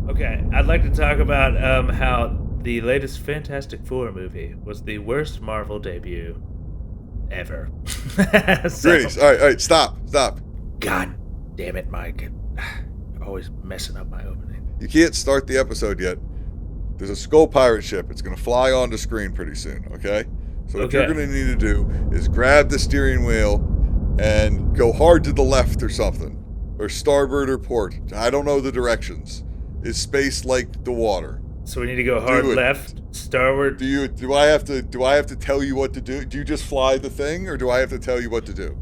Okay, I'd like to talk about how the latest Fantastic Four movie was the worst Marvel debut ever. So, Greetings. All right, stop. God damn it, Mike. Always messing up my opening. You can't start the episode yet. There's a skull pirate ship. It's going to fly onto screen pretty soon, okay? So what you're going Okay, to need to do is grab the steering wheel and go hard to the left or something. Or starboard or port. I don't know the directions. Is space like the water? so we need to go hard Do it. left, starward. Do I have to tell you what to do? Do you just fly the thing or do I have to tell you what to do?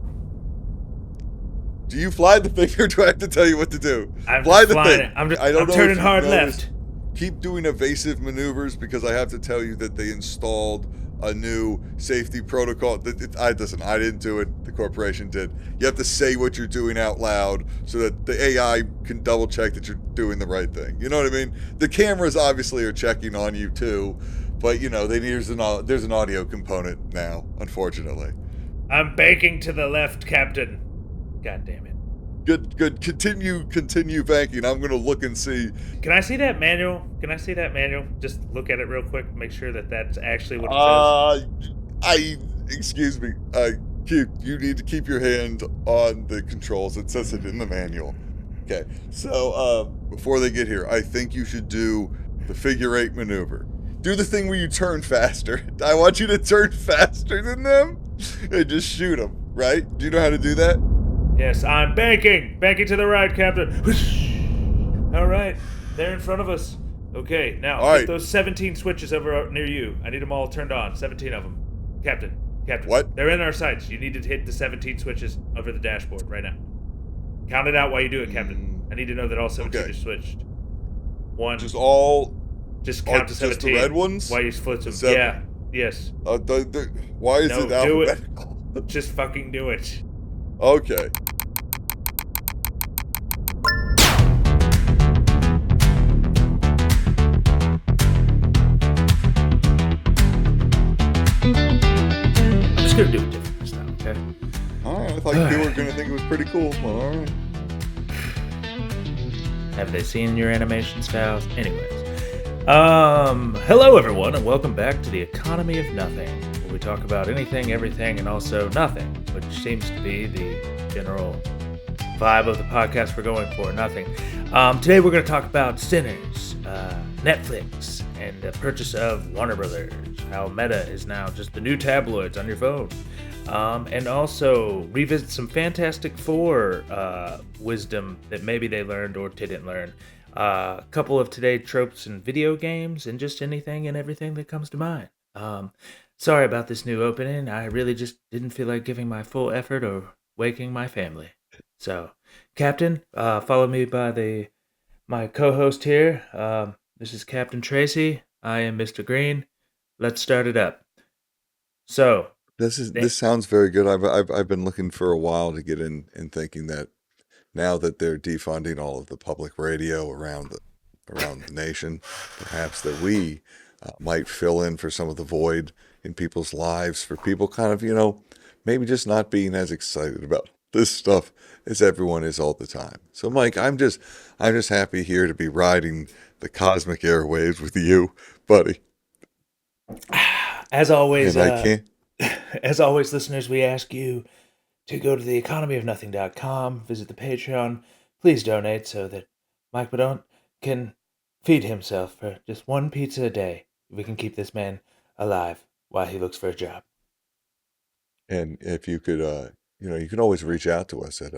Do you fly the thing or do I have to tell you what to do? I'm Fly just the flying it. thing. I I'm don't know turning if you've hard noticed. left. Keep doing evasive maneuvers because I have to tell you that they installed a new safety protocol. I didn't do it. The corporation did. You have to say what you're doing out loud so that the AI can double check that you're doing the right thing. You know what I mean? The cameras obviously are checking on you too, but there's an audio component now, unfortunately. I'm banking to the left, Captain. God damn it. Good. Continue banking. I'm gonna look and see. Can I see that manual? Can I see that manual? Just look at it real quick, make sure that that's actually what it says. Uh, excuse me. You need to keep your hand on the controls. It says it in the manual. Okay. So, before they get here, I think you should do the figure eight maneuver. Do the thing where you turn faster. I want you to turn faster than them and just shoot them. Right? Do you know how to do that? Yes, I'm banking! Banking to the right, Captain! All right, they're in front of us. Okay, now All hit right. those 17 switches over near you. I need them all turned on. 17 of them. Captain, What? they're in our sights. You need to hit the 17 switches over the dashboard right now. Count it out while you do it, Captain. I need to know that all 17 Okay. are switched. One. Just all. Just count to 17. Just the red ones. While you split them. Seven. Yeah. Yes. Why is No, it do it. alphabetical? Just fucking do it. Okay. I'm just gonna do it different this time, okay? All right. I thought you were gonna think it was pretty cool. All right. Have they seen your animation styles? Anyways. Hello everyone, and welcome back to the Economy of Nothing, where we talk about anything, everything, and also nothing, which seems to be the general vibe of the podcast we're going for, nothing. Today we're going to talk about Sinners, Netflix, and the purchase of Warner Brothers, how Meta is now just the new tabloids on your phone. And also revisit some Fantastic Four wisdom that maybe they learned or didn't learn. A couple of today tropes in video games and just anything and everything that comes to mind. Sorry about this new opening. I really just didn't feel like giving my full effort or waking my family. So, Captain, followed me by my co-host here. This is Captain Tracy. I am Mr. Green. Let's start it up. So, This sounds very good. I've been looking for a while to get in and thinking that now that they're defunding all of the public radio around the nation, perhaps that we might fill in for some of the void in people's lives for people kind of maybe just not being as excited about this stuff as everyone is all the time. So Mike, I'm just happy here to be riding the cosmic airwaves with you, buddy. as always, And I can't. as always, listeners, we ask you to go to theeconomyofnothing.com, visit the Patreon. Please donate so that Mike Badone can feed himself for just one pizza a day. We can keep this man alive while he looks for a job. And if you could, you can always reach out to us at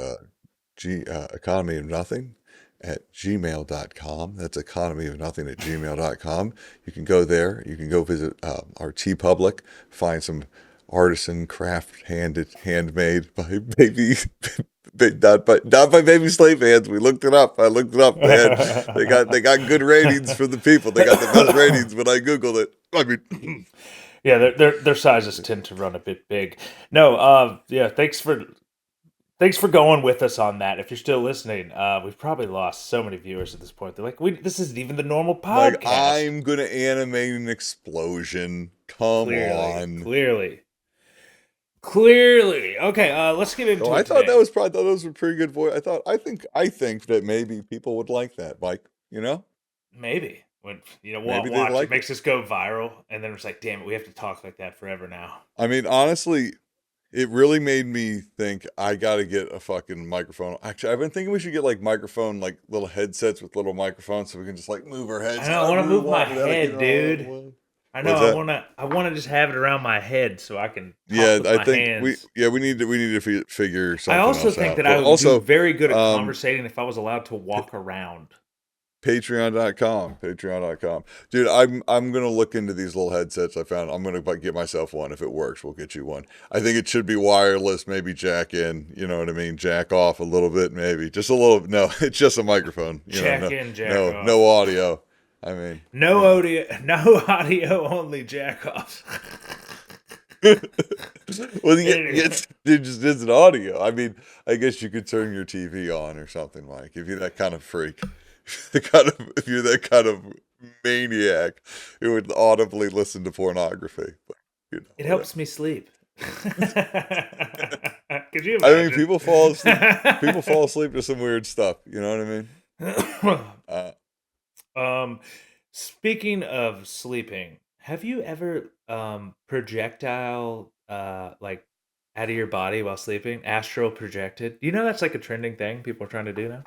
economy of nothing at gmail.com. That's economy of nothing at gmail.com. You can go there. You can go visit our T Public, find some artisan craft handmade by baby. Not by baby slave hands. We looked it up. I looked it up. They got good ratings for the people. They got the best ratings when I googled it. I mean, Yeah, their sizes tend to run a bit big. No, yeah, thanks for going with us on that. If you're still listening, we've probably lost so many viewers at this point. They're like, this isn't even the normal like podcast. I'm gonna animate an explosion. Come on. Clearly. Okay, let's get into Oh, it I thought today. that was a pretty good voice. I think that maybe people would like that, Mike. You know? Maybe. When Maybe they watch, it like it. makes us go viral, and then it's like, damn it, we have to talk like that forever now. I mean, honestly, it really made me think I gotta get a fucking microphone. Actually, I've been thinking we should get like microphone, like little headsets with little microphones so we can just like move our I heads know I want to however we move my want without it head, getting all dude. out. I know What's that? I want to just have it around my head so I can talk Yeah, with I my think hands. we need to figure I something also else think out. that But I would do also, very good at um, conversating if I was allowed to walk around. Patreon.com. Dude, I'm gonna look into these little headsets I found. I'm gonna get myself one. If it works, we'll get you one. I think it should be wireless, maybe jack in, you know what I mean? Jack off a little bit, maybe. Just a little, no, it's just a microphone, Jack in, jack no off. audio. I mean, No you know. audio, no audio, only jack offs. Well, Anyway. it just isn't audio. I mean, I guess you could turn your TV on or something, Mike, if you're that kind of freak. If you're that kind of maniac who would audibly listen to pornography. But, It whatever. helps me sleep. Could you I mean, imagine? people fall asleep to some weird stuff. You know what I mean? Uh, um, speaking of sleeping, have you ever projectile like out of your body while sleeping? Astral projected. You know that's like a trending thing people are trying to do now.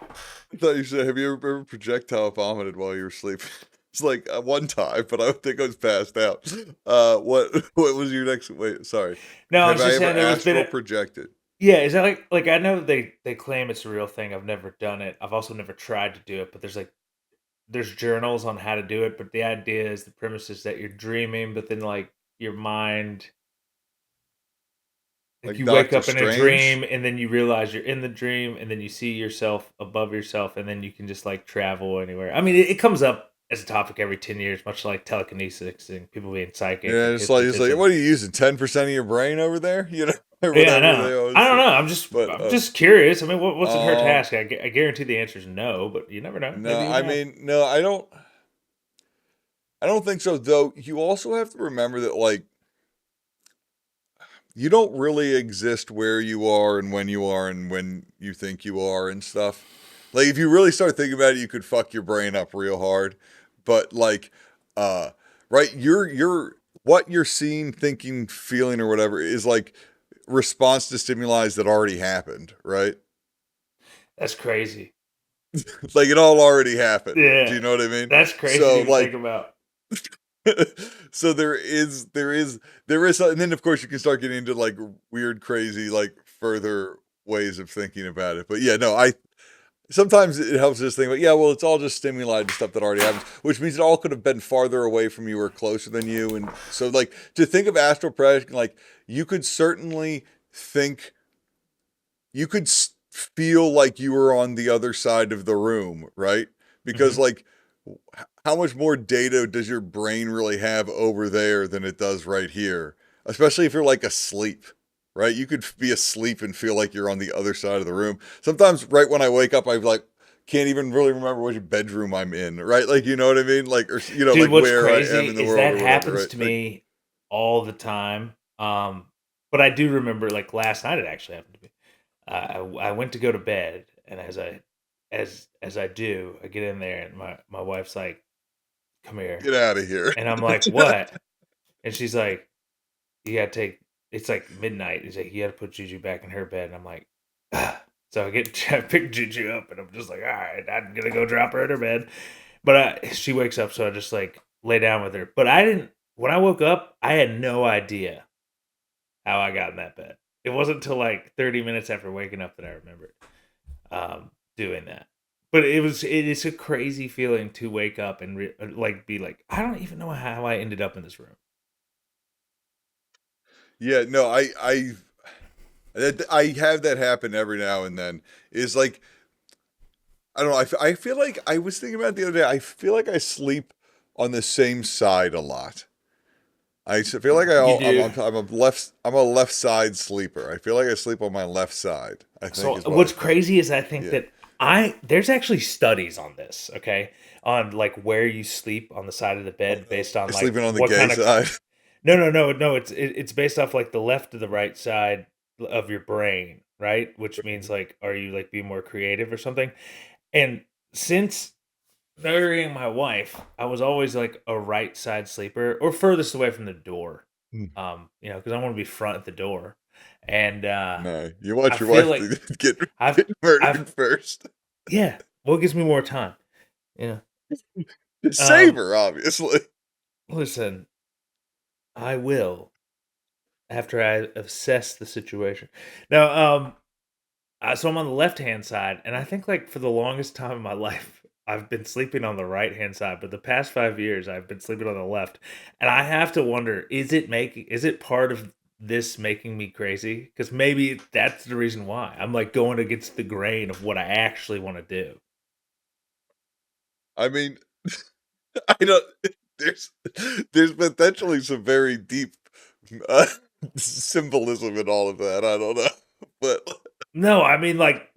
I thought you said, have you ever projectile vomited while you were sleeping? It's like one time, but I don't think I was passed out. What was your next? Wait, sorry. No, I Have was I just ever saying there was been astral a, projected? yeah, is that like I know they claim it's a real thing. I've never done it. I've also never tried to do it, but there's journals on how to do it, but the idea is the premise is that you're dreaming, but then like your mind like Like you wake Doctor up in a Strange? dream and then you realize you're in the dream and then you see yourself above yourself and then you can just like travel anywhere. I mean, it comes up as a topic every 10 years, much like telekinesis and people being psychic Yeah, and it's like, hypnotism. what are you using? 10% of your brain over there? You know, or Yeah, I whatever know. they I always don't say. know. But I'm just curious. I mean, what's it hurt to um, ask? I guarantee the answer is no, but you never know. no, Maybe you I have. mean, no, I don't think so. Though you also have to remember that like you don't really exist where you are and when you think you are and stuff. Like if you really start thinking about it, you could fuck your brain up real hard. But like, uh, right, you're what you're seeing, thinking, feeling, or whatever is like response to stimuli that already happened, right? That's crazy. Like it all already happened. Do Yeah, you know what I mean? that's crazy to So even think like about. so there is and then of course you can start getting into like weird crazy like further ways of thinking about it. But yeah, no, I sometimes it helps just think about, yeah, well, it's all just stimuli to stuff that already happens, which means it all could have been farther away from you or closer than you. And so like to think of astral projection, like you could certainly think you could feel like you were on the other side of the room, right? Because Hmm. like how much more data does your brain really have over there than it does right here? Especially if you're like asleep, right? You could be asleep and feel like you're on the other side of the room. Sometimes right when I wake up, I like can't even really remember which bedroom I'm in, right? Like you know what I mean? Like or Dude, like what's where I crazy am in the is world that or whatever, happens right? to Like me all the time. But I do remember like last night it actually happened to me. I went to go to bed, and as I do, I get in there, and my wife's like, "Come here," get out of here. and I'm like, "What?" And she's like, "You gotta take." It's like midnight. He's like, "You gotta put Juju back in her bed," and I'm like, ah. So I pick Juju up, and I'm just like, "All right, I'm gonna go drop her in her bed." But she wakes up, so I just like lay down with her. But I didn't. When I woke up, I had no idea how I got in that bed. It wasn't until like 30 minutes after waking up that I remembered doing that. But it is a crazy feeling to wake up and like be like, I don't even know how I ended up in this room. Yeah, no, I have that happen every now and then. Is like I don't know. I feel like I was thinking about it the other day. I feel like I sleep on the same side a lot. Feel like You do. I'm a left side sleeper. I feel like I sleep on my left side. I think So is what I what's think. crazy is I think Yeah, that I there's actually studies on this, okay? On like where you sleep on the side of the oh, bed no. based on You're like sleeping on the what gay kind of side. no, it's based off like the left or the right side of your brain, right? Which means like are you like being more creative or something? And since marrying my wife, I was always like a right side sleeper or furthest away from the door. Mm. Because I want to be front at the door. And No, you I want your feel wife like to get I've get murdered I've first. yeah, what gives me more time? You Save her, obviously. Listen, I will after I assess the situation. Now, so I'm on the left hand side, and I think like for the longest time in my life, I've been sleeping on the right hand side. But the past 5 years, I've been sleeping on the left, and I have to wonder: is it part of this making me crazy? Because maybe that's the reason why I'm like going against the grain of what I actually want to do. I mean, I don't. There's there's potentially some very deep uh, symbolism in all of that. I don't know, but No, I mean like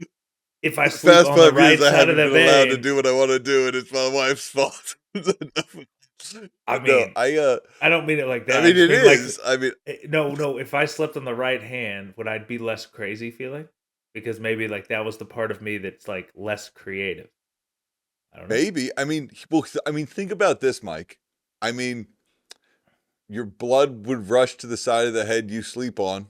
if I for the sleep past on the 5 years, right I side of haven't the been allowed to bed, do what I want to do, and it's my wife's fault. I But no, mean I don't mean it like I that. I mean, just it mean like is. I mean, no, no. If I slept on the right hand, would I be less crazy feeling? Because maybe like that was the part of me that's like less creative. I don't know. maybe. I mean, well, I mean, think about this, Mike. I mean, your blood would rush to the side of the head you sleep on,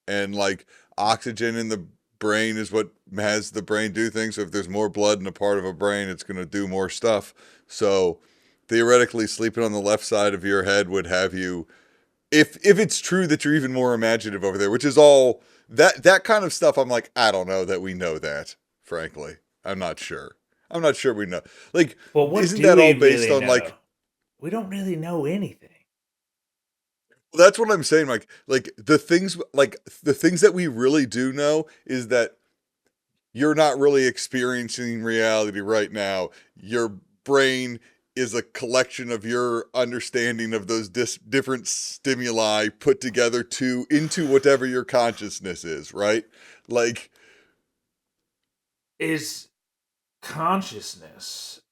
and like oxygen in the brain is what has the brain do things. So if there's more blood in a part of a brain, it's going to do more stuff. So theoretically, sleeping on the left side of your head would have you, if it's true that you're even more imaginative over there, which is all that kind of stuff. I'm like, I don't know that we know that. Frankly, I'm not sure. I'm not sure we know. Like, Well, what isn't do that all we based really on know? like? We don't really know anything. Well, that's what I'm saying, Mike. Like the things that we really do know is that you're not really experiencing reality right now. Your brain is a collection of your understanding of those different stimuli put together to into whatever your consciousness is, right? Like, Is consciousness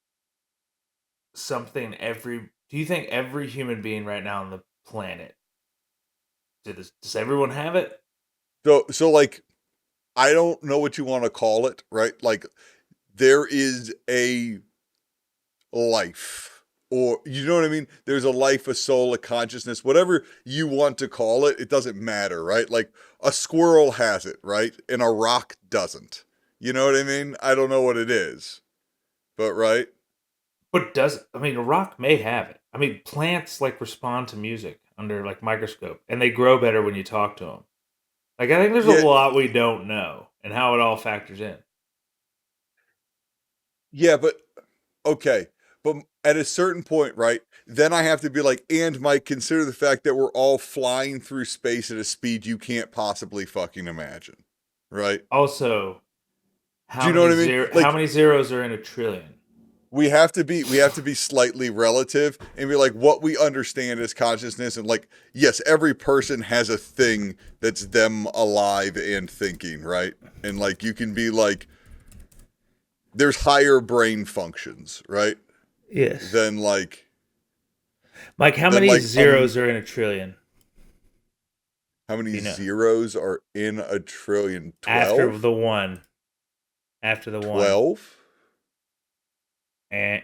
something every? Do you think every human being right now on the planet does everyone have it? so like I don't know what you want to call it, right? Like there is a life, or you know what I mean, there's a life, a soul, a consciousness, whatever you want to call it. It doesn't matter, right? Like a squirrel has it, right, and a rock doesn't. You know what I mean? I don't know what it is, but right. But does I mean a rock may have it. I mean plants like respond to music under like microscope, and they grow better when you talk to them. Like I think there's a Yeah, lot we don't know and how it all factors in. yeah, but okay, but at a certain point, right, then I have to be like, and Mike, consider the fact that we're all flying through space at a speed you can't possibly fucking imagine, right? Also, Do you know what I mean? how Like many zeros are in a trillion? we have to be slightly relative and be like what we understand as consciousness, and like yes, every person has a thing that's them alive and thinking, right? And like you can be like there's higher brain functions, right? Yes. Than like Mike, how than many like zeros are in a trillion? how many Do you know? zeros are in a trillion? After 12? the one. After the one. 12? And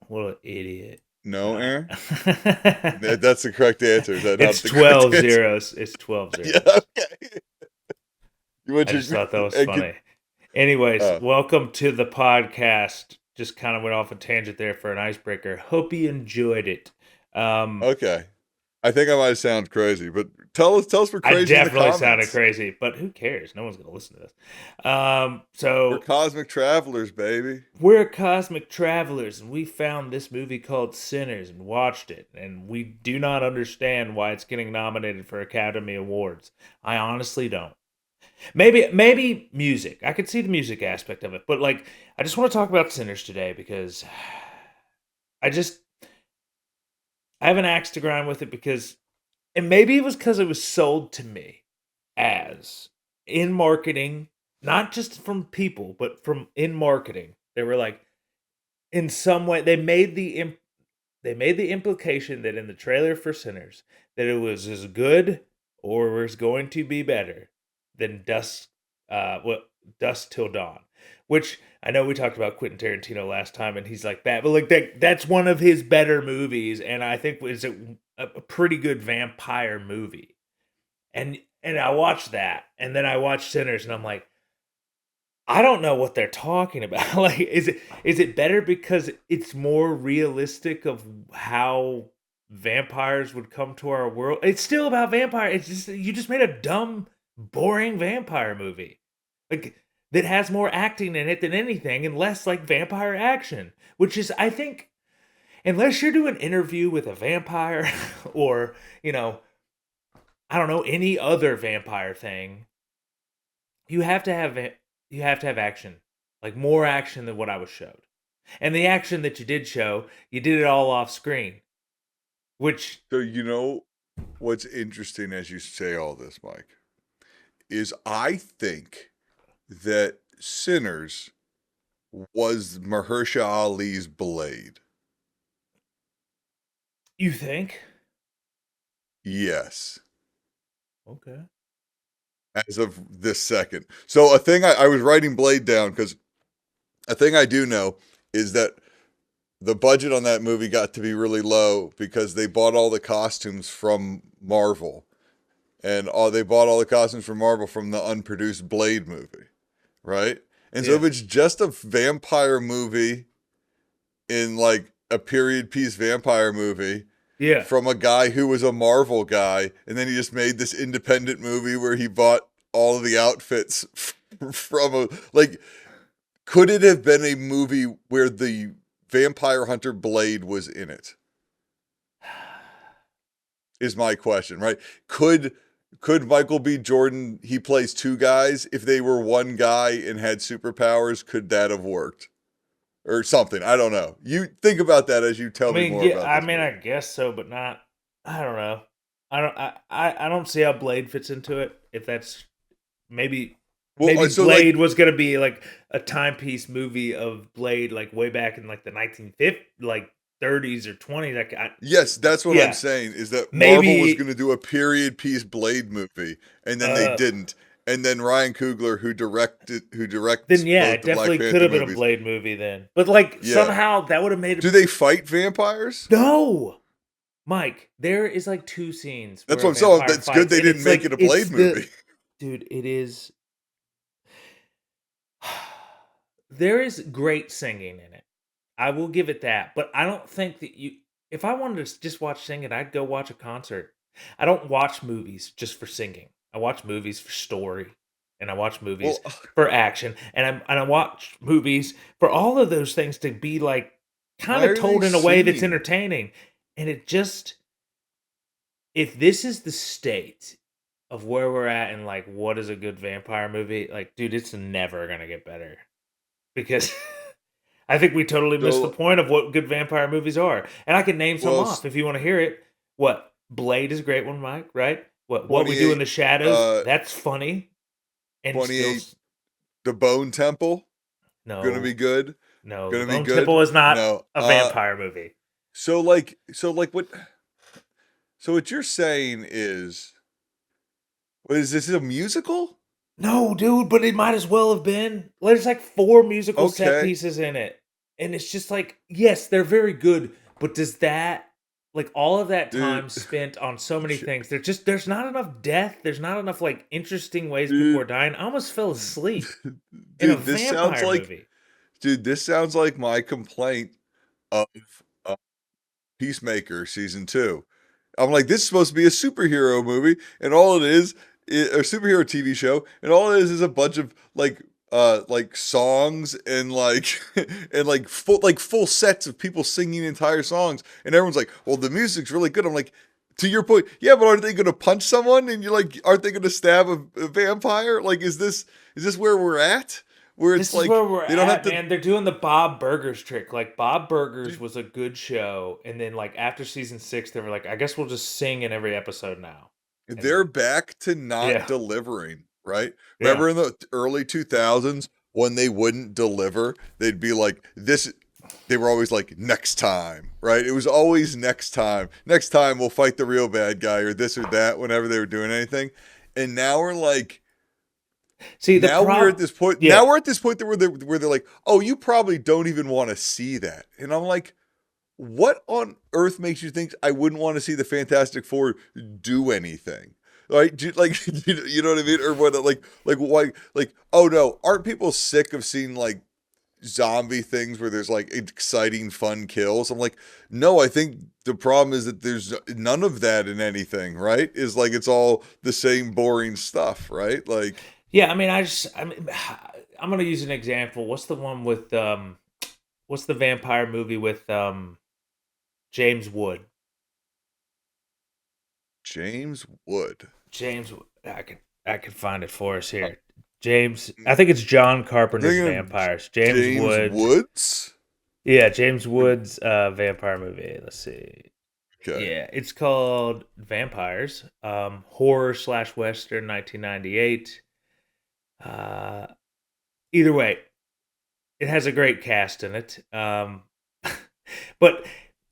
what an idiot. No, Uh, Aaron? That's the correct answer. Is that not it's the correct 12 answer? zeros. It's 12 Yeah, zeros. okay. You want I your just thought that was and could, funny. Anyways, uh welcome to the podcast. Just kind of went off a tangent there for an icebreaker. Hope you enjoyed it. Um, okay. I think I might sound crazy, but tell us we're I crazy in the definitely sounded comments. crazy, but who cares? No one's going to listen to this. We're So cosmic travelers, baby. we're cosmic travelers, and we found this movie called Sinners and watched it, and we do not understand why it's getting nominated for Academy Awards. I honestly don't. Maybe music. I could see the music aspect of it, but like I just want to talk about Sinners today because I just I have an axe to grind with it because and maybe it was because it was sold to me as in marketing, not just from people, but from in marketing. They were like in some way they made the implication that in the trailer for Sinners that it was as good or was going to be better than Dusk Till Dawn. which I know we talked about Quentin Tarantino last time, and he's like that, but like that's one of his better movies, and I think is a pretty good vampire movie. And I watched that, and then I watched Sinners, and I'm like, I don't know what they're talking about. Like, is it better because it's more realistic of how vampires would come to our world? It's still about vampire. It's just you just made a dumb, boring vampire movie, like that has more acting in it than anything, and less like vampire action. Which is, I think, unless you're doing an interview with a vampire, or I don't know, any other vampire thing, you have to have it. You have to have action, like more action than what I was showed. And the action that you did show, you did it all off screen, which So what's interesting as you say all this, Mike, is I think that Sinners was Mahershala Ali's Blade. you think. Yes. Okay. As of this second. So a thing I was writing Blade down because a thing I do know is that the budget on that movie got to be really low because they bought all the costumes from Marvel. And they bought all the costumes from Marvel from the unproduced Blade movie. Right? And so Yeah. if it's just a vampire movie in like a period piece vampire movie Yeah. from a guy who was a Marvel guy, and then he just made this independent movie where he bought all of the outfits from a like. Could it have been a movie where the vampire hunter Blade was in it? Is my question, right? Could Michael B. Jordan, he plays two guys, if they were one guy and had superpowers, could that have worked? Or something. I don't know. You think about that as you tell me more about I this mean, movie. I guess so, but not. I don't know. I don't see how Blade fits into it. If that's maybe maybe So Blade was gonna be like a timepiece movie of Blade, like way back in like the 1950s, like 30s or 20s. Like, yes, that's what I'm yeah, saying, is that Marvel was going maybe. to do a period piece Blade movie, and then they Uh, didn't. And then Ryan Coogler, who directs then yeah, both it the Black definitely could Panther have been a movies, Blade movie then. But like yeah. somehow that would have made it. Do they fight vampires? No, Mike. There is like two scenes That's where what a I'm saying. vampire That's good fights, they and didn't it's make like it a it's Blade the movie. dude. It is. There is great singing in it. I will give it that. But I don't think that you. If I wanted to just watch singing, I'd go watch a concert. I don't watch movies just for singing. I watch movies for story, and I watch movies Well, for action, and I watch movies for all of those things to be like kind why of are they told in a way that's singing? entertaining. And it just, if this is the state of where we're at and like what is a good vampire movie, like dude, it's never gonna get better because I think we totally missed the So, point of what good vampire movies are. And I can name some well, off if you want to hear it. What? Blade is a great one, Mike, right? What we do in 28, the shadows, uh, that's funny and still 28, The Bone Temple, gonna be no. good. No, The Gonna be Bone good. Temple is not No. a vampire movie. What? So what you're saying is, what is this, a musical? No, dude, but it might as well have been. There's like 4 musical set Okay. pieces in it. And it's just like, yes, they're very good, but does that, like all of that Dude, time spent on so many things, there's not enough death, there's not enough like interesting ways people are dude, dying. I almost fell asleep in a dude, vampire movie. this sounds like my complaint of uh, Peacemaker season 2. I'm like, this is supposed to be a superhero movie, and all it is, a superhero TV show, and all it is a bunch of like songs and like and like full sets of people singing entire songs, and everyone's like, well, the music's really good. I'm like, to your point, yeah, but aren't they gonna punch someone? And you're like, aren't they gonna stab a vampire? Like, is this where we're at? Where it's This is like where we're they don't have at, to. man. They're doing the Bob Burgers trick. Like Bob Burgers Dude, was a good show, and then like after season 6, they were like, I guess we'll just sing in every episode now. they're And back to not yeah, delivering, right? yeah. Remember in the early 2000s when they wouldn't deliver, they'd be like, this, they were always like, next time, right? It was always next time. Next time we'll fight the real bad guy or this or that whenever they were doing anything. And now we're like, See, the Now we're at prop. this point. Yeah. Now we're at this point where they're like, "Oh, you probably don't even want to see that," and I'm like, "What on earth makes you think I wouldn't want to see the Fantastic Four do anything?" Like, like you know what I mean, or what? Like why? Like, oh no, aren't people sick of seeing like zombie things where there's like exciting, fun kills? I'm like, no, I think the problem is that there's none of that in anything, right? Is like it's all the same boring stuff, right? Like, Yeah, I mean, I'm gonna use an example. What's the one with what's the vampire movie with James Wood? James Wood. James, I could find it for us here. James, I think it's John Carpenter's Thinking of Vampires. James James Wood. Woods. Yeah, James Wood's vampire movie. Let's see. Okay. Yeah, it's called Vampires. Horror slash Western, 1998. Uh, Either way, it has a great cast in it. But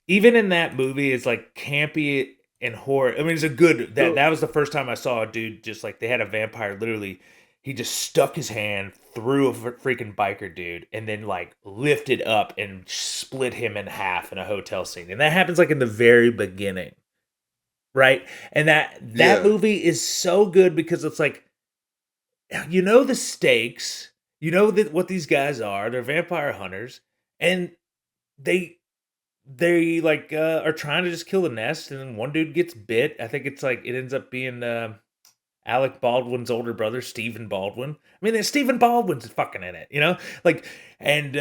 even in that movie, it's like campy and horror. I mean, it's a good that was the first time I saw a dude just like they had a vampire. Literally, he just stuck his hand through a freaking biker dude and then like lifted up and split him in half in a hotel scene. And that happens like in the very beginning, right? And that Yeah. movie is so good because it's like the stakes, that what these guys are. They're vampire hunters, and they like are trying to just kill the nest, and then one dude gets bit. I think it's like it ends up being Alec Baldwin's older brother, Stephen Baldwin. I mean, Stephen Baldwin's fucking in it, like, and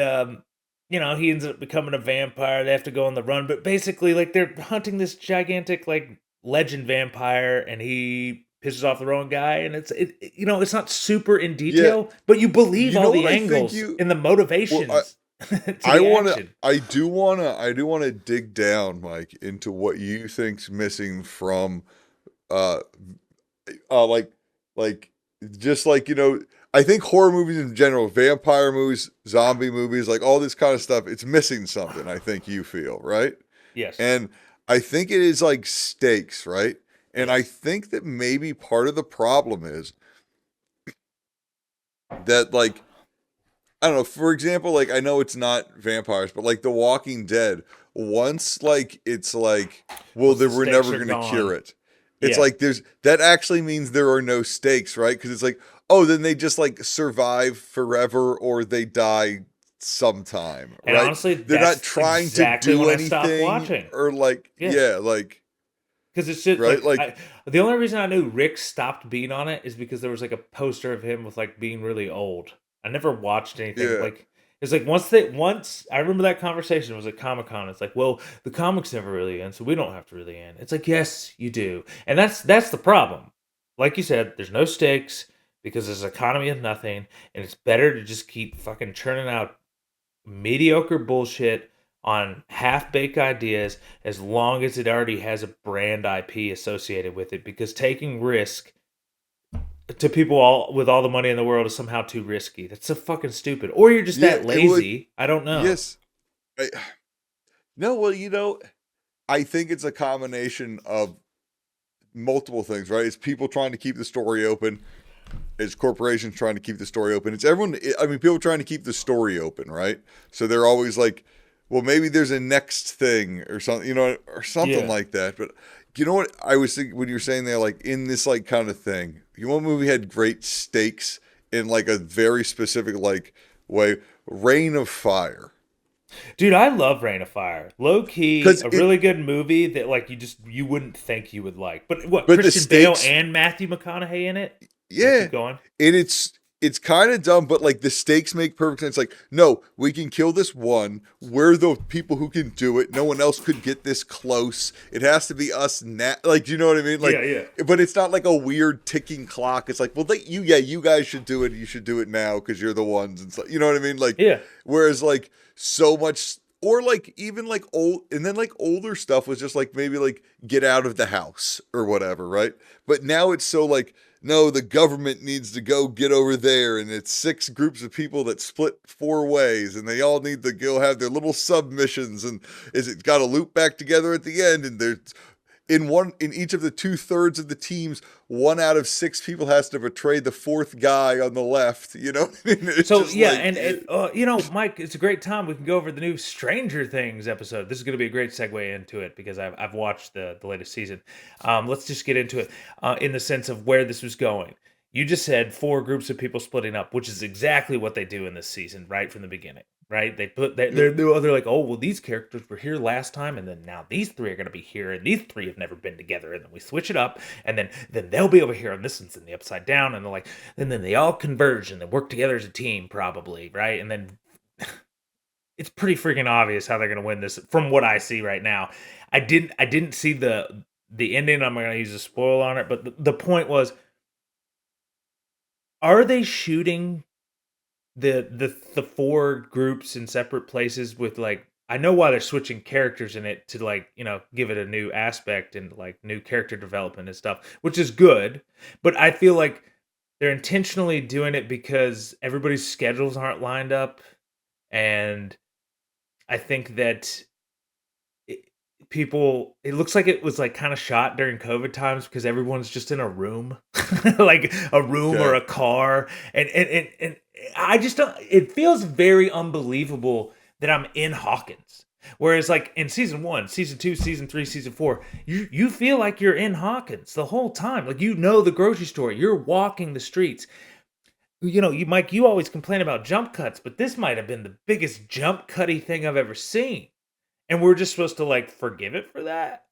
he ends up becoming a vampire. They have to go on the run, but basically, like, they're hunting this gigantic like legend vampire, and he pisses off the wrong guy, and it's not super in Yeah. detail, but you believe You all know the what I think angles you and the well motivations to I the want to action. I do want to dig down, Mike, into what you think's missing from uh like like just like, I think horror movies in general, vampire movies, zombie movies, like all this kind of stuff, it's missing something, I think you feel, right? Yes, And I think it is like stakes, right? And I yes, think that maybe part of the problem is that like I don't know, for example, like I know it's not vampires, but like The Walking Dead, once like it's like, well, once the we're stakes never are gonna cure gone. it. It's Yeah. like that actually means there are no stakes, right? Because it's like, oh, then they just like survive forever or they die sometime, And right? honestly, They're not that's trying to exactly do when I stopped anything watching. or like, Yeah, yeah, like, because it's just right? like Like, the only reason I knew Rick stopped being on it is because there was like a poster of him with like being really old. I never watched anything yeah, like it's like once I remember that conversation, it was at Comic Con. It's like, well, the comics never really end, so we don't have to really end. It's like, yes, you do, and that's the problem. Like you said, there's no stakes because there's an economy of nothing, and it's better to just keep fucking churning out mediocre bullshit on half baked ideas as long as it already has a brand IP associated with it because taking risk to people all with all the money in the world is somehow too risky. That's so fucking stupid. Or you're just yeah, that it would, lazy. I don't know. yes. I, no, well, I think it's a combination of multiple things, right? It's people trying to keep the story open. It's corporations trying to keep the story open. It's everyone. I mean, people trying to keep the story open, right? So they're always like, well, maybe there's a next thing or something, or something Yeah. like that. But you know what I was thinking when you were saying there, like in this like kind of thing, what movie had great stakes in like a very specific like way? Rain of Fire, Dude, I love Rain of Fire. Low key, because a it, really good movie that like you wouldn't think you would like. But what, but the Christian Bale stakes, and Matthew McConaughey in it? Yeah, yeah, keep going. and it's kind of dumb, but like the stakes make perfect sense. Like, no, we can kill this one. We're the people who can do it. No one else could get this close. It has to be us now. Like, you know what I mean? Yeah, Like, yeah. but it's not like a weird ticking clock. It's like, well, you guys should do it. You should do it now because you're the ones. And so, you know what I mean? Like, Yeah. whereas like so much. Or like even like old and then like older stuff was just like maybe like get out of the house or whatever, right? But now it's so like no, the government needs to go get over there, and it's 6 groups of people that split 4 ways, and they all need to go have their little submissions, and is it got to loop back together at the end, and there's in each of the 2/3 of the teams, 1 out of 6 people has to betray the fourth guy on the left. You know, what I mean? It's So just yeah, like, and you know, Mike, it's a great time. We can go over the new Stranger Things episode. This is going to be a great segue into it because I've watched the latest season. Let's just get into it in the sense of where this was going. You just said 4 groups of people splitting up, which is exactly what they do in this season, right from the beginning. Right? They're like, oh well, these characters were here last time, and then now these 3 are going to be here, and these 3 have never been together, and then we switch it up, and then they'll be over here, and this one's in the upside down, and they're like, and then they all converge and they work together as a team, probably, right? And then it's pretty freaking obvious how they're going to win this from what I see right now. I didn't see the ending. I'm going to use a spoil on it, but the point was, are they shooting the 4 groups in separate places with like, I know why they're switching characters in it to like, you know, give it a new aspect and like new character development and stuff, which is good, but I feel like they're intentionally doing it because everybody's schedules aren't lined up, and I think that it, it looks like it was like kind of shot during COVID times because everyone's just in a room, like a room or okay, a car, and I just don't. It feels very unbelievable that I'm in Hawkins. Whereas, like in season 1, season 2, season 3, season 4, you feel like you're in Hawkins the whole time. Like you know the grocery store, you're walking the streets. You know, Mike, you always complain about jump cuts, but this might have been the biggest jump cutty thing I've ever seen. And we're just supposed to like forgive it for that?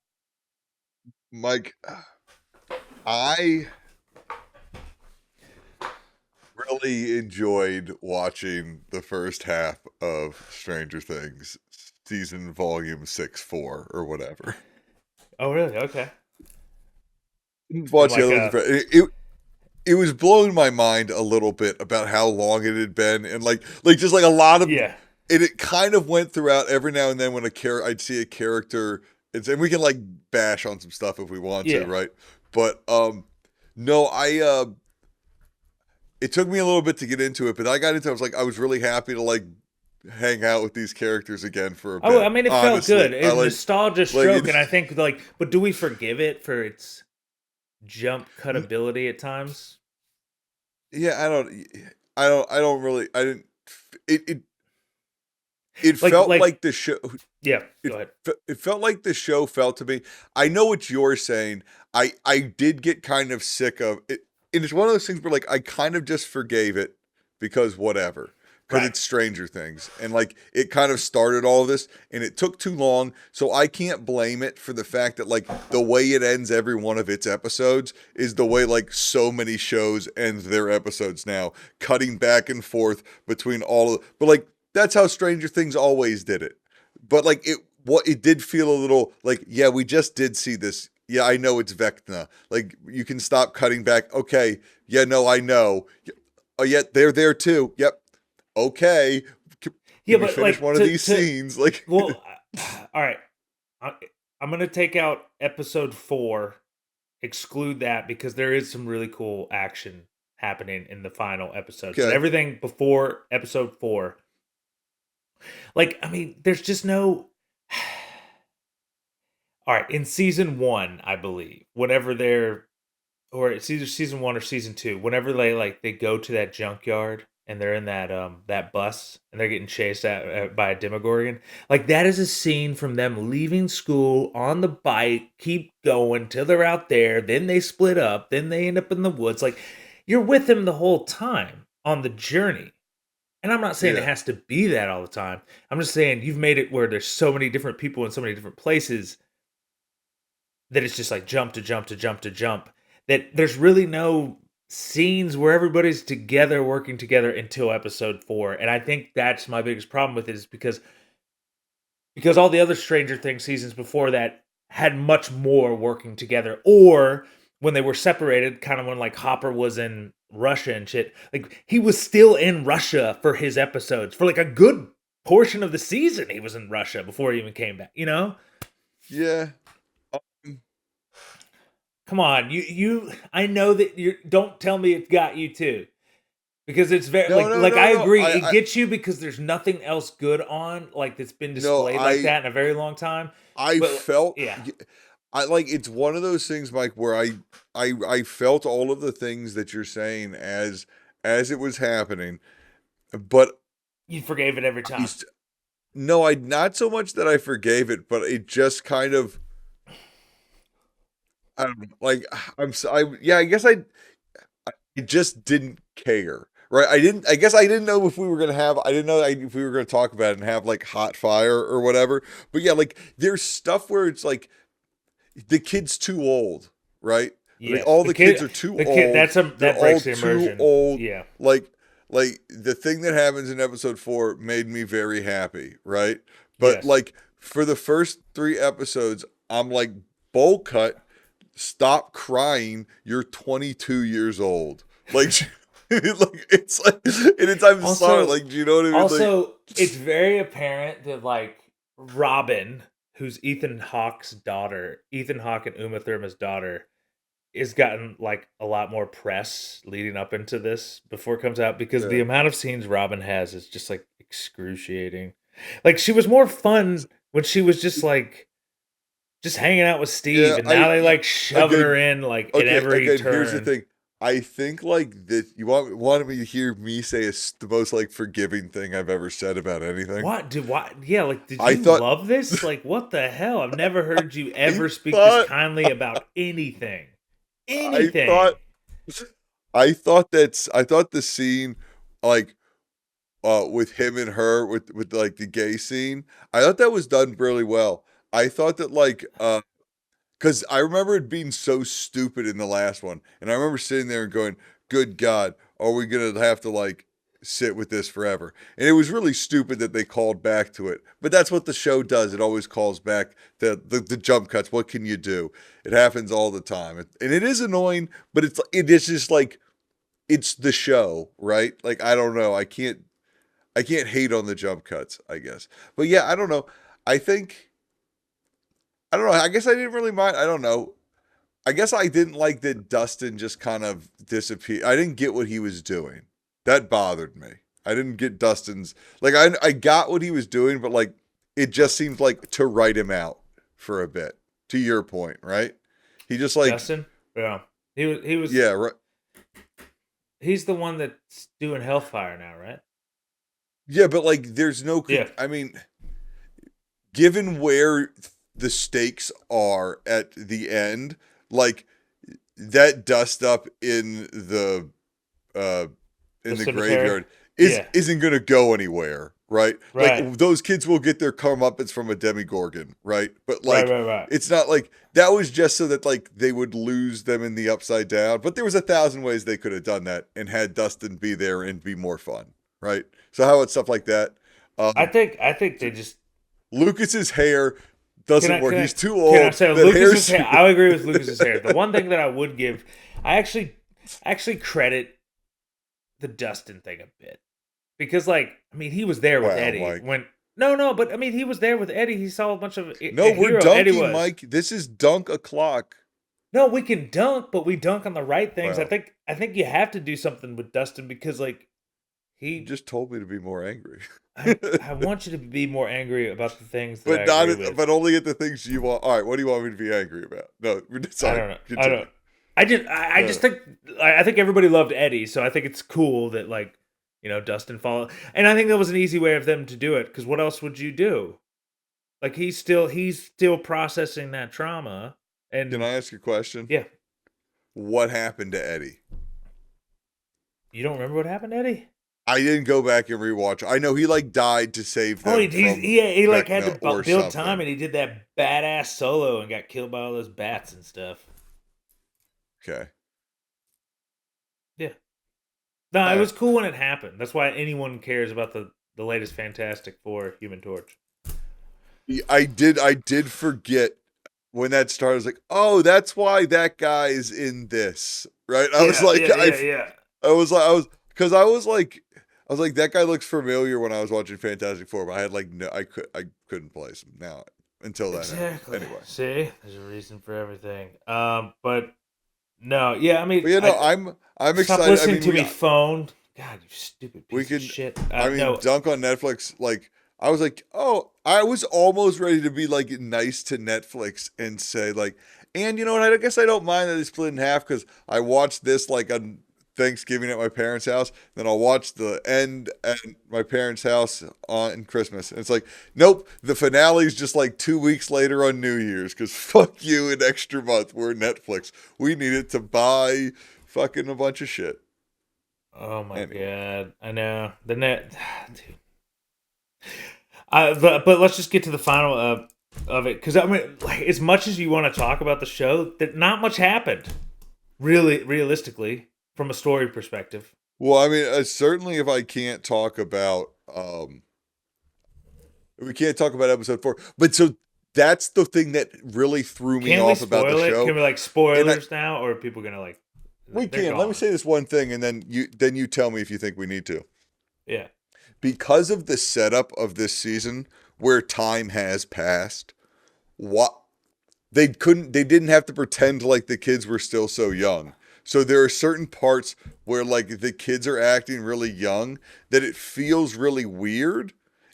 Mike, I really enjoyed watching the first half of Stranger Things season volume 6-4 or whatever. Oh, really? Okay. Didn't From watch the like other ones, a but it was blowing my mind a little bit about how long it had been, and like just like a lot of, yeah, and it kind of went throughout every now and then when I'd see a character, and we can like bash on some stuff if we want to, yeah, right? But no, it took me a little bit to get into it, but I got into it. I was really happy to like hang out with these characters again for a I bit. mean, it felt Honestly, good. I It nostalgia like stroke, it. and I think like, but do we forgive it for its jump cut ability at times? Yeah, I don't really, I didn't. It it Like, felt like the show. yeah. Go ahead. It felt like the show felt to me. I know what you're saying. I did get kind of sick of it, and it's one of those things where like I kind of just forgave it because whatever, because Right. it's Stranger Things, and like it kind of started all of this, and it took too long. So I can't blame it for the fact that like the way it ends every one of its episodes is the way like so many shows end their episodes now, cutting back and forth between all of. But like that's how Stranger Things always did it. But like it did feel a little like, yeah, we just did see this. Yeah, I know it's Vecna. Like you can stop cutting back. Okay. Yeah, no, I know. Oh, yeah, they're there too. Yep. Okay. Yeah, Can we but finish like one of these to scenes? Like, well, all right. I, I'm gonna take out episode 4, exclude that because there is some really cool action happening in the final episodes. But okay. everything before episode 4, like, I mean, there's just no. All right, in season 1, I believe, whenever they're, or it's either season 1 or season 2, whenever they go to that junkyard and they're in that bus and they're getting chased by a Demogorgon, like that is a scene from them leaving school on the bike, keep going till they're out there, then they split up, then they end up in the woods. Like you're with them the whole time on the journey. And I'm not saying it Yeah. has to be that all the time. I'm just saying you've made it where there's so many different people in so many different places that it's just like jump to jump to jump to jump. That there's really no scenes where everybody's together working together until episode 4. And I think that's my biggest problem with it is because all the other Stranger Things seasons before that had much more working together. Or when they were separated, kind of when like Hopper was in Russia and shit, like he was still in Russia for his episodes. For like a good portion of the season, he was in Russia before he even came back, you know? Yeah. Um, Come on, you I know that you don't tell me it got you too. Because it's very no, no, like no, I no. agree, it gets you because there's nothing else good on like that's been No, displayed like that in a very long time. I But felt yeah. I like it's one of those things, Mike, where I felt all of the things that you're saying as it was happening, but You forgave it every I time. st- no, I not so much that I forgave it, but it just kind of I don't know, like I'm so, I yeah, I guess I just didn't care. Right, I didn't. I guess I didn't know if we were gonna have. I didn't know if we were gonna talk about it and have like hot fire or whatever. But yeah, like there's stuff where it's like the kid's too old, right? Like Yes, all the kids are too the kid. old. They're That breaks all the too immersion. old. Yeah. Like the thing that happens in episode 4 made me very happy, right? But Yes. like for the first 3 episodes, I'm like bowl cut, stop crying. You're 22 years old. Like like it's like and I'm sorry, Also, like do you know what I mean? Like it's very apparent that like Robin, who's Ethan Hawke and Uma Thurman's daughter, is gotten like a lot more press leading up into this before it comes out because the yeah. amount of scenes Robin has is just like excruciating. Like she was more fun when she was just hanging out with Steve, Yeah, and now they like shoving her again in like at okay, every again, here's the turn. thing. I think like that you wanted me to hear me say it's the most like forgiving thing I've ever said about anything. Yeah, like did I you thought love this? Like what the hell? I've never heard you I ever speak this thought kindly about anything. I Anything. thought I thought the scene like with him and her with like the gay scene, I thought that was done really well. I thought that like because I remember it being so stupid in the last one, and I remember sitting there and going, "Good God, are we gonna have to like sit with this forever?" And it was really stupid that they called back to it, but that's what the show does. It always calls back the jump cuts. What can you do? It happens all the time, and it is annoying, but it is just like it's the show, right? Like I don't know, I can't hate on the jump cuts, I guess, but yeah, I don't know. I think I don't know. I guess I didn't really mind. I don't know. I guess I didn't like that Dustin just kind of disappeared. I didn't get what he was doing. That bothered me. I didn't get Dustin's like I got what he was doing, but like it just seemed like to write him out for a bit. To your point, right? He just like Dustin? Yeah. He was yeah, right. he's the one that's doing Hellfire now, right? Yeah, but like there's no Yeah. I mean, given where the stakes are at the end, like that dust up uh The in the cemetery? graveyard Yeah. isn't going to go anywhere, right? Like Right. those kids will get their comeuppance from a demigorgon, right? But Right, like right, right. it's not like that was just so that like they would lose them in the upside down. But there was 1,000 ways they could have done that and had Dustin be there and be more fun, right? So how about stuff like that? Um, I think they just Lucas's hair doesn't work. He's too can I old. say That Lucas's hair's hair? I would agree with Lucas's hair. The one thing that I would give, I actually credit the Dustin thing a bit because, like, I mean, he was there with wow, Eddie Mike. when. No, but I mean, he was there with Eddie. He saw a bunch of No, a we're hero. Eddie dunking, was. Mike. This is dunk o'clock. No, we can dunk, but we dunk on the right things. Well, I think you have to do something with Dustin because, like, you he. just told me to be more angry. I want you to be more angry about the things that I But not agree at, with. but only at the things you want. All right, what do you want me to be angry about? No, I sorry. don't know. I Continue. don't. I Uh, just think I think everybody loved Eddie, so I think it's cool that like Dustin followed, and I think that was an easy way of them to do it because what else would you do? Like he's still processing that trauma, can I and ask you a question? yeah, What happened to Eddie? you don't remember what happened, to Eddie? I didn't go back and rewatch. I know he like died to save Oh, them from he like had to Vecna or build time, something. and he did that badass solo and got killed by all those bats and stuff. Okay. Yeah, no, All it right. was cool when it happened. That's why anyone cares about the latest Fantastic Four, Human Torch. I did forget when that started. I was like, oh, that's why that guy's in this, right? I was Yeah, like, yeah, yeah, yeah. I was like, that guy looks familiar when I was watching Fantastic Four, but I had like, no, I couldn't place him now until that happened. Exactly. Anyway, See, there's a reason for everything. But no, yeah. I mean, but yeah, no, I I'm stop excited. I listening mean, to me, phone. God, you stupid we piece of can, shit. I mean, No, dunk on Netflix. Like, I was like, oh, I was almost ready to be like nice to Netflix and say like, and you know what? I guess I don't mind that they split in half because I watched this like on Thanksgiving at my parents' house. Then I'll watch the end at my parents' house on Christmas. And it's like, nope, the finale's just like 2 weeks later on New Year's because fuck you, an extra month. We're Netflix. We needed to buy fucking a bunch of shit. Oh my Anyway. god, I know the net, dude. But let's just get to the final of it because I mean, like, as much as you want to talk about the show, that not much happened. Really, realistically, from a story perspective, Well, I mean, certainly if I can't talk about we can't talk about episode 4. But so that's the thing that really threw me can we off about the spoil it? Can show. we like And I spoilers now, or are people gonna like we they're can. Let me gone? say this one thing and then you tell me if you think we need to. Yeah, Because of the setup of this season where time has passed, what they didn't have to pretend like the kids were still so young. So there are certain parts where like the kids are acting really young that it feels really weird.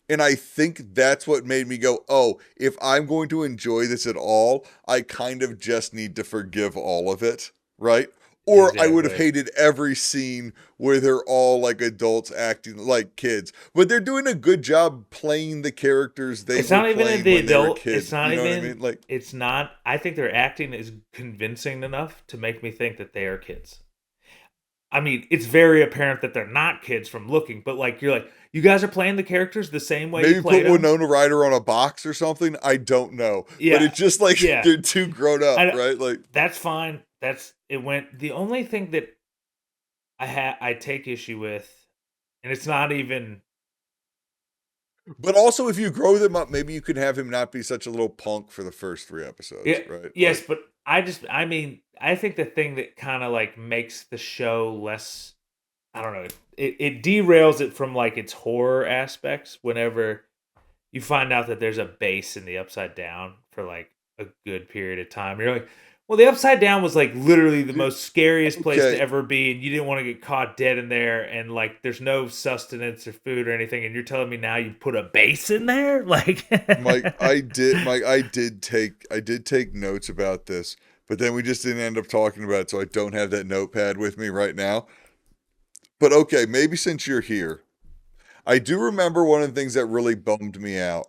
And I think that's what made me go, oh, if I'm going to enjoy this at all, I kind of just need to forgive all of it, right? Or I would have exactly. hated every scene where they're all like adults acting like kids. But they're doing a good job playing the characters they It's were not even in playing the when they were adult. It's kids. not You know what I even. mean? Like, It's not. I think their acting is convincing enough to make me think that they are kids. I mean, it's very apparent that they're not kids from looking, but like you're like, you guys are playing the characters the same way you maybe put played them. Winona Ryder on a box or something. I don't know. But Yeah, it's just like yeah. they're too grown up, I right? Like, that's fine. That's it went. The only thing that I take issue with, and it's not even. but also if you grow them up, maybe you can have him not be such a little punk for the first 3 episodes, Yeah, right? yes, Like, but I mean, I think the thing that kind of like makes the show less. I don't know. It derails it from like its horror aspects whenever you find out that there's a base in the Upside Down for like a good period of time. You're like, well, the Upside Down was like literally the most scariest place to okay, ever be, and you didn't want to get caught dead in there, and like there's no sustenance or food or anything, and you're telling me now you put a base in there, like, Mike, I did take notes about this, but then we just didn't end up talking about it, so I don't have that notepad with me right now. But okay, maybe since you're here, I do remember one of the things that really bummed me out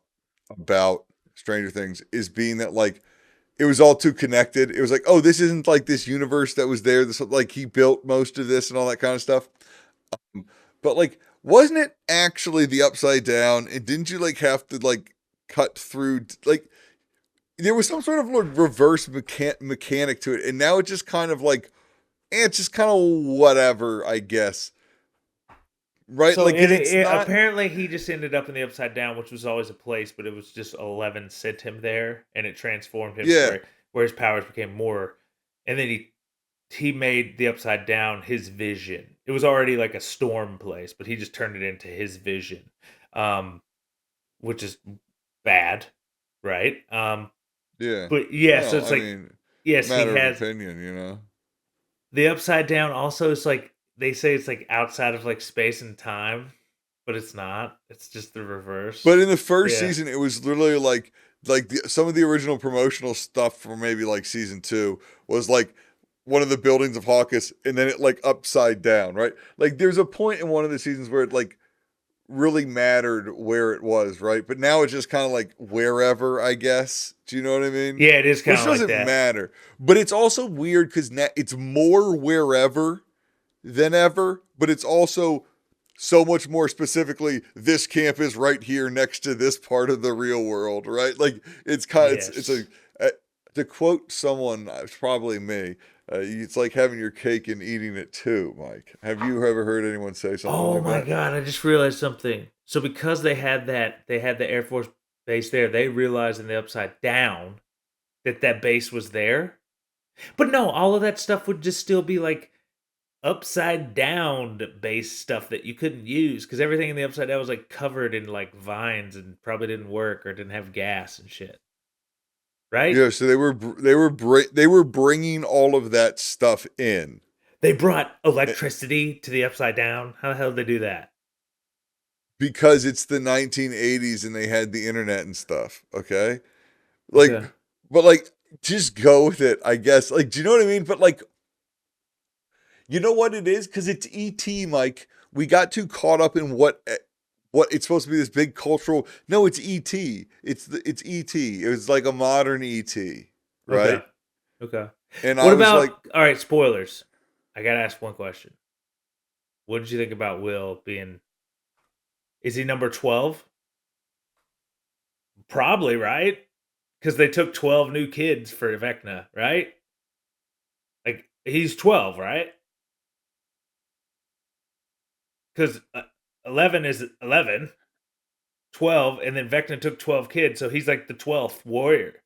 about Stranger Things is being that like it was all too connected. It was like, oh, this isn't like this universe that was there. This like he built most of this and all that kind of stuff. But like, wasn't it actually the Upside Down? And didn't you like have to like cut through like there was some sort of like reverse mechanic to it, and now it's just kind of like it's just kind of whatever, I guess. Right? so Like, cause it's it not. apparently he just ended up in the Upside Down, which was always a place, but it was just 11 sent him there, and it transformed him to Yeah, where his powers became more, and then he made the Upside Down his vision. It was already like a storm place, but he just turned it into his vision, um, which is bad, right? yeah. But yeah, so Well, it's I like mean, yes, he matter of has opinion, you know. the Upside Down. Also, it's like they say it's like outside of like space and time, but it's not. It's just the reverse. But in the first Yeah. season, it was literally some of the original promotional stuff from maybe like season 2 was like one of the buildings of Hawkins, and then it like upside down, right? Like there's a point in one of the seasons where it like really mattered where it was, right? But now it's just kind of like wherever, I guess. Do you know what I mean? Yeah, it is kind Which of like doesn't that. matter. But it's also weird because now it's more wherever than ever, but it's also so much more specifically this camp is right here next to this part of the real world, right? Like it's Yes. uh, to quote someone, it's probably me. It's like having your cake and eating it too, Mike. Have you ever heard anyone say something Oh like my that? god, I just realized something. So because they had the Air Force base there, they realized in the Upside Down that that base was there. But no, all of that stuff would just still be like upside down base stuff that you couldn't use because everything in the Upside Down was like covered in like vines and probably didn't work or didn't have gas and shit. Right? Yeah, so they were bringing all of that stuff in. They brought Eh, electricity to the Upside Down. How the hell did they do that? because it's the 1980s and they had the internet and stuff. Okay, like, Okay. but like, just go with it, I guess. Like, do you know what I mean? But like, you know what it is? Because it's ET, Mike. We got too caught up in what it's supposed to be, this big cultural. No, it's ET. It's ET. It was like a modern ET, Okay. right? Okay. And What I was about like, all right, spoilers. I gotta ask one question. What did you think about Will being is he number 12? Probably, right? Because they took 12 new kids for Vecna, right? Like he's 12, right? Because 11 is 11, 12, and then Vecna took 12 kids, so he's like the 12th warrior.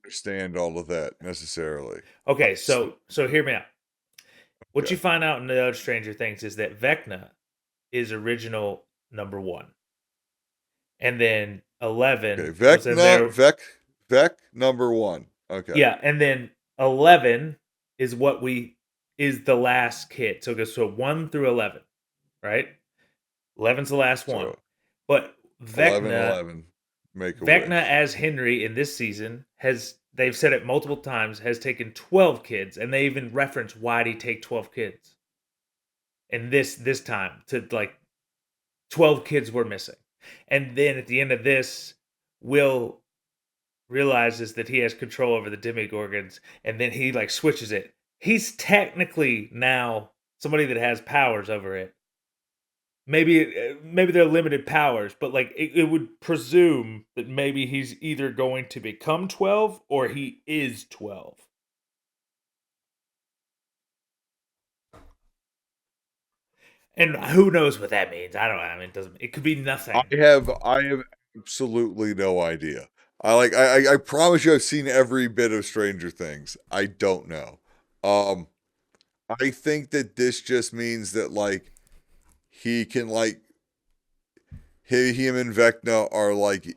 understand all of that necessarily. Okay, so hear me out. What you Okay. find out in the other Stranger Things is that Vecna is original number 1. And then Okay. 11 was in there. Vec number one. Okay. Yeah, and then 11 is what we is the last kid. So it goes so 1 through 11, right? 11's the last one. So But 11, Vecna 11. Make a Vecna wish. as Henry in this season has they've said it multiple times has taken 12 kids and they even reference why'd he take 12 kids. And this time to like 12 kids were missing. And then at the end of this, Will realizes that he has control over the demigorgons and then he like switches it. He's technically now somebody that has powers over it. Maybe they're limited powers, but like it would presume that maybe he's either going to become 12 or he is 12. And who knows what that means? I don't know. I mean, it could be nothing. I have absolutely no idea. I promise you I've seen every bit of Stranger Things. I don't know. Um I think that this just means that like he can like him and Vecna are like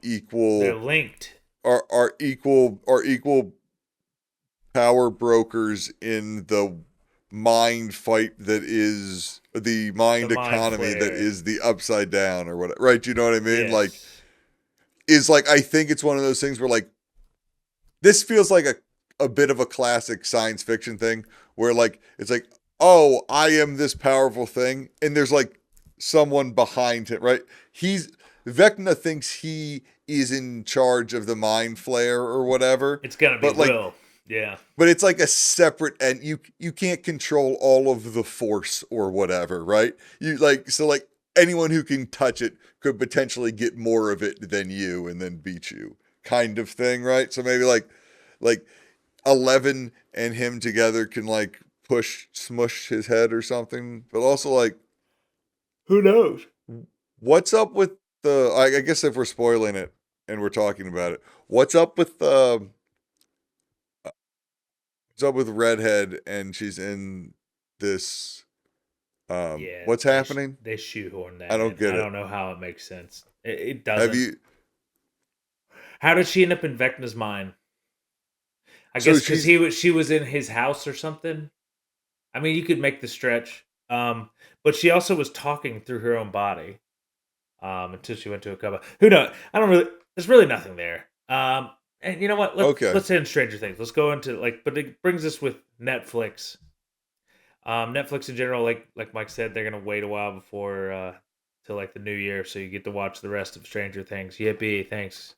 They're equal linked. are equal power brokers in the mind fight that is the The mind mind economy that flare. is the upside down or whatever, right? You know what I mean? Like, Yes. is like, I think it's one of those things where like this feels like a bit of a classic science fiction thing where like it's like, oh, I am this powerful thing and there's like someone behind him, right? He's Vecna thinks he is in charge of the mind flare or whatever, It's gonna be but like, Will. Yeah. but it's like a separate, and you can't control all of the force or whatever, right? You like, so like anyone who can touch it could potentially get more of it than you and then beat you, kind of thing, right? So maybe like 11 and him together can like smush his head or something, but also like, Who knows? what's up with the, I guess if we're spoiling it and we're talking about it, what's up with what's up with Redhead and she's in this, Yeah, what's happening? they shoehorn I that don't in. get I it. don't know how it makes sense. It Have doesn't. you? How did she end up in Vecna's mind? I So guess because she's she was in his house or something. I mean, you could make the stretch. But she also was talking through her own body. Until she went to a coma. Who knows? I don't really. There's really nothing there. And you know what? okay. Let's end Stranger Things. Let's go into like, but it brings us with Netflix. Netflix in general, like Mike said, they're gonna wait a while before till like the new year, so you get to watch the rest of Stranger Things. Yippee! Thanks.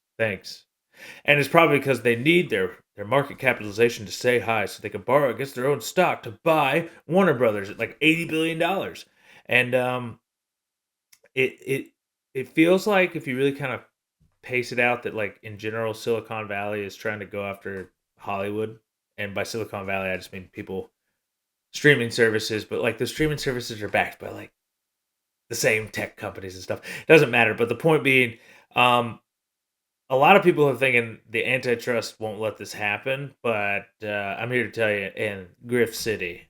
And it's probably because they need their market capitalization to stay high, so they can borrow against their own stock to buy Warner Brothers at like $80 billion. And it it feels like if you really kind of pace it out, that like in general, Silicon Valley is trying to go after Hollywood, and by Silicon Valley, I just mean people streaming services, but like the streaming services are backed by like the same tech companies and stuff. It doesn't matter. But the point being, um, a lot of people are thinking the antitrust won't let this happen, but I'm here to tell you, in Griff City,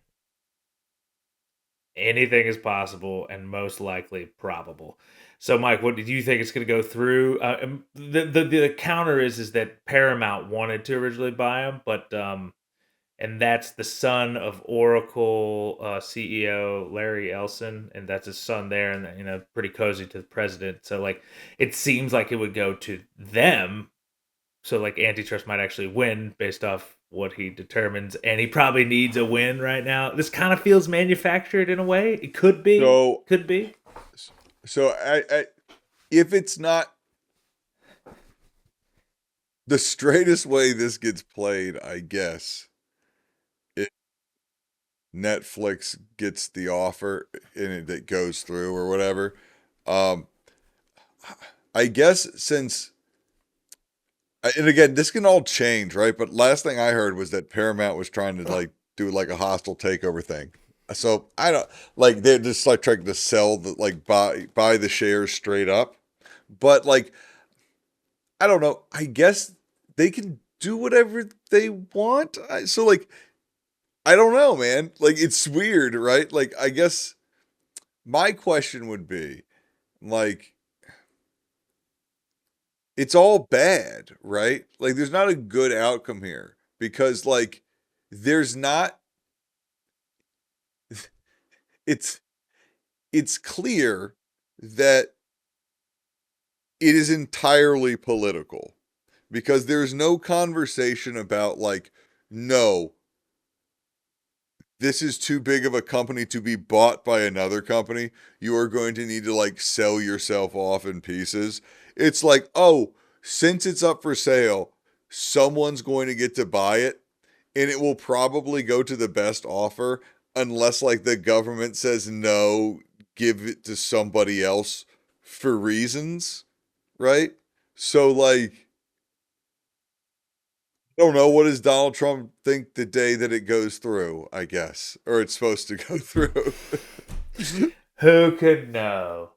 anything is possible and most likely probable. So, Mike, what do you think it's going to go through? The counter is that Paramount wanted to originally buy them, but and that's the son of Oracle CEO Larry Ellison, and that's his son there, and pretty cozy to the president. So like, it seems like it would go to them. So like, antitrust might actually win based off what he determines, and he probably needs a win right now. This kind of feels manufactured in a way. It So, could be. so if it's not the straightest way this gets played, I guess it Netflix gets the offer and it goes through or whatever. Um, I guess since and again, this can all change, right? But last thing I heard was that Paramount was trying to like do like a hostile takeover thing. So I don't like they're just like trying to sell the like buy the shares straight up. But like I don't know. I guess they can do whatever they want. So like I don't know, man. Like it's weird, right? Like I guess my question would be like it's all bad, right? Like there's not a good outcome here because like there's not it's it's clear that it is entirely political because there's no conversation about like no, this is too big of a company to be bought by another company. You are going to need to like sell yourself off in pieces. It's like, oh, since it's up for sale, someone's going to get to buy it and it will probably go to the best offer unless like the government says no, give it to somebody else for reasons, right? So like I don't know. What does Donald Trump think the day that it goes through, I guess, or it's supposed to go through? Who could know?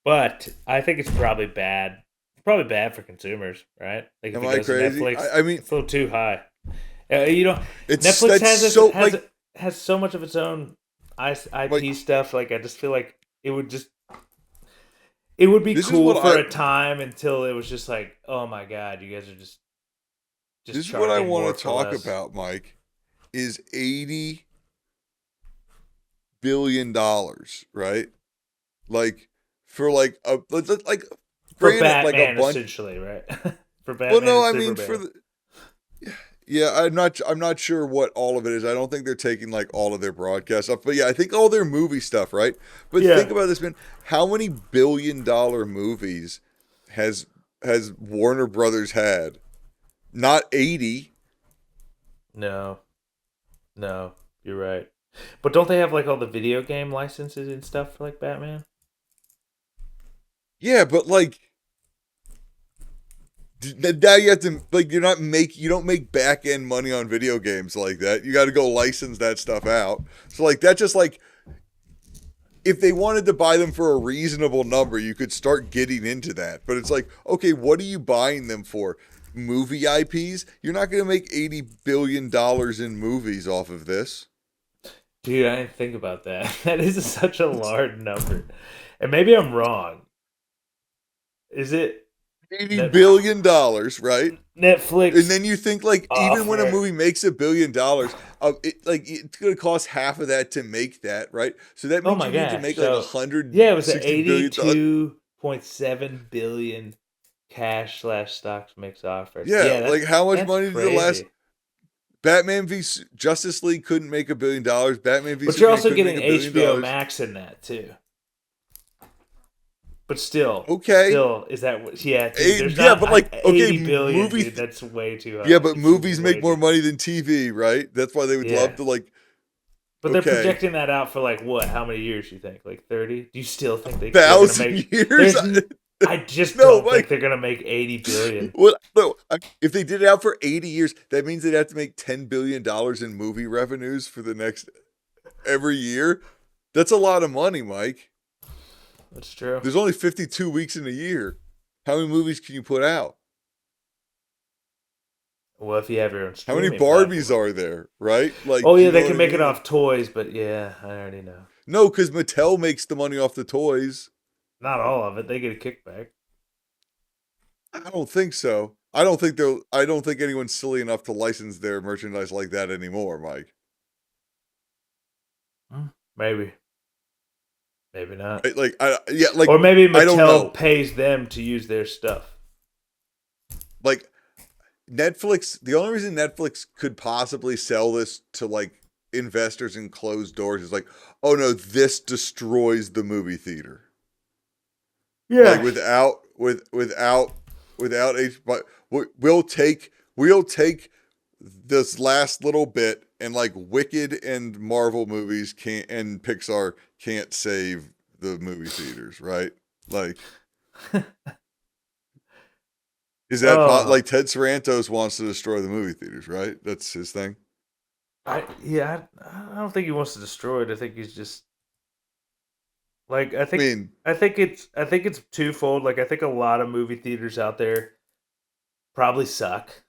But I think it's probably bad. Probably bad for consumers, right? Like if Am it I goes to crazy? Netflix, I mean, it's a little too high. You know, it's Netflix that's has so like has so much of its own like IP stuff. Like I just feel like it would be this is cool what for I a time until it was just like, oh my god, you guys are just this is what I charging more want to for talk less. about, Mike, is $80 billion, right? Like for like a like For granted like a Batman, bunch. essentially, right? For Well, Batman no, and I mean for Superman. the yeah, I'm not sure what all of it is. I don't think they're taking like all of their broadcast stuff, but yeah, I think all their movie stuff, right? But think Yeah. about this, man. How many billion-dollar movies has Warner Brothers had? Not 80. No, no, you're right. But don't they have like all the video game licenses and stuff for like Batman? Yeah, but like now you have to like you don't make back end money on video games like that. You got to go license that stuff out. So like that just like if they wanted to buy them for a reasonable number, you could start getting into that. But it's like, okay, what are you buying them for? Movie IPs? You're not going to make $80 billion in movies off of this. Dude, I didn't think about that. That is such a large number. And maybe I'm wrong. Is it Eighty Net- billion dollars, right? And Netflix then you think like even when a offer? movie makes $1 billion, it's going to cost half of that to make that, right? So that Oh means my you need to gosh. make like a So, hundred yeah, it was at sixty billion dollars. 82.7 billion cash slash stocks mix offered. Yeah, Yeah, like how much that's money did the last crazy. Batman v Justice League couldn't make $1 billion. Batman v But you're Superman also couldn't make getting $1 billion. HBO Max in that too. But Okay, is that yeah, dude? There's Yeah, not but like okay, 80 billion, movie. dude. That's way too Yeah, high. but It's movies way make more too high. money than TV, right? That's why they would love Yeah, to like. but they're Okay, projecting that out for like what? How many years? You think like 30? Do you still think they're gonna thousand make? years. I just No, don't think like they're gonna make 80 billion. well, no. If they did it out for 80 years, that means they'd have to make $10 billion in movie revenues for the next every year. That's a lot of money, Mike. That's true. There's only 52 weeks in a year. How many movies can you put out? Well, if you have your own How many streaming Barbies platform. are there, right? Like, Oh do yeah, you know they what can I make it mean? Like, off toys, but yeah, I already know. no, because Mattel makes the money off the toys. Not all of it. They get a kickback. I don't think so. I don't think anyone's silly enough to license their merchandise like that anymore, Mike. Maybe not. Like Or maybe I don't Mattel know. pays them to use their stuff. Like Netflix, the only reason Netflix could possibly sell this to like investors in closed doors is like, oh no, this destroys the movie theater. Like Yes. without but we'll take this last little bit, and like Wicked and Marvel movies can't, and Pixar can't save the movie theaters, right? Like, is that Oh, like Ted Sarantos wants to destroy the movie theaters, right? That's his thing. I don't think he wants to destroy it. I think he's just like I mean, I think it's twofold. Like I think a lot of movie theaters out there probably suck.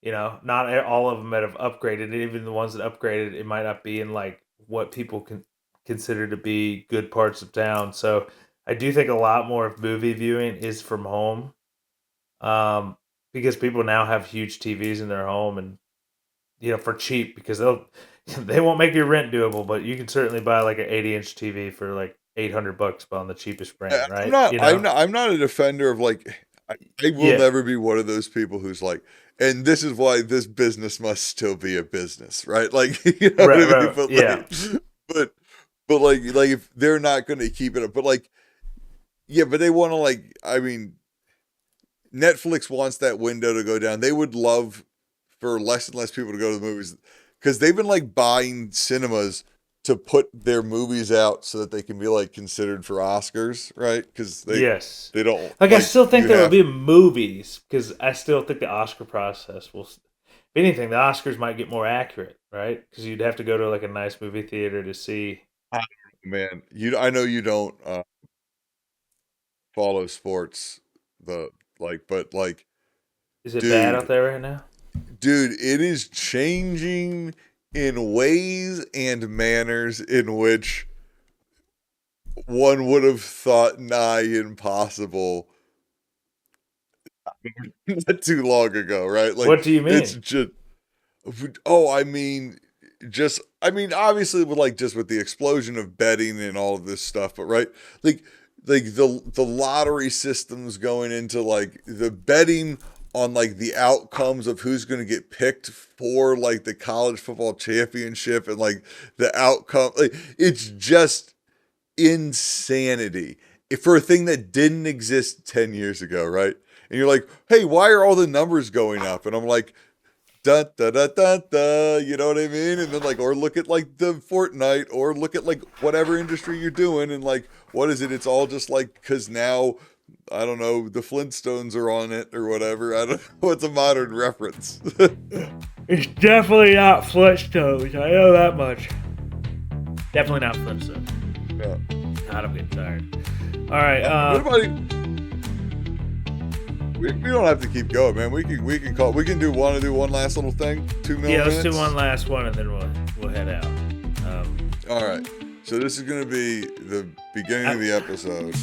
You know, not all of them that have upgraded. And even the ones that upgraded, it might not be in like what people can consider to be good parts of town. So I do think a lot more of movie viewing is from home, um, because people now have huge TVs in their home, and for cheap because they won't make your rent doable, but you can certainly buy like an 80-inch TV for like $800 on the cheapest brand, I'm right? not. I'm not a defender of like. I will Yeah, never be one of those people who's like, and this is why this business must still be a business, right? Like, you know what right, I mean? right, yeah. But, like if they're not going to keep it up, but like, yeah, but they want to like. I mean, Netflix wants that window to go down. They would love for less and less people to go to the movies because they've been like buying cinemas to put their movies out so that they can be like considered for Oscars, right? Because Yes. they don't Like, I like still think you there will have. be movies because I still think the Oscar process will. If anything, the Oscars might get more accurate, right? Because you'd have to go to like a nice movie theater to see. Ah, man, I know you don't follow sports, the but like, Is it bad out dude, there right now? dude, it is changing in ways and manners in which one would have thought nigh impossible not too long ago, right? Like What do you it's mean? just oh, I mean obviously with like just with the explosion of betting and all of this stuff, but right? Like the lottery systems going into like the betting on like the outcomes of who's going to get picked for like the college football championship and like the outcome, like it's just insanity for a thing that didn't exist 10 years ago, right? And you're like, hey, why are all the numbers going up? And I'm like, da da da da da, you know what I mean? And then like, or look at like the Fortnite, or look at like whatever industry you're doing, and like, what is it? It's all just like because now, I don't know, the Flintstones are on it or whatever. I don't know what's a modern reference. It's definitely not Flintstones. I know that much. Definitely not Flintstones. Yeah. God, I'm getting tired. All right. What about we don't have to keep going, man. We can call. We can do one last little thing. 2 minutes. Yeah, let's do one last one and then we'll head out. All right. So this is going to be the beginning of the episode.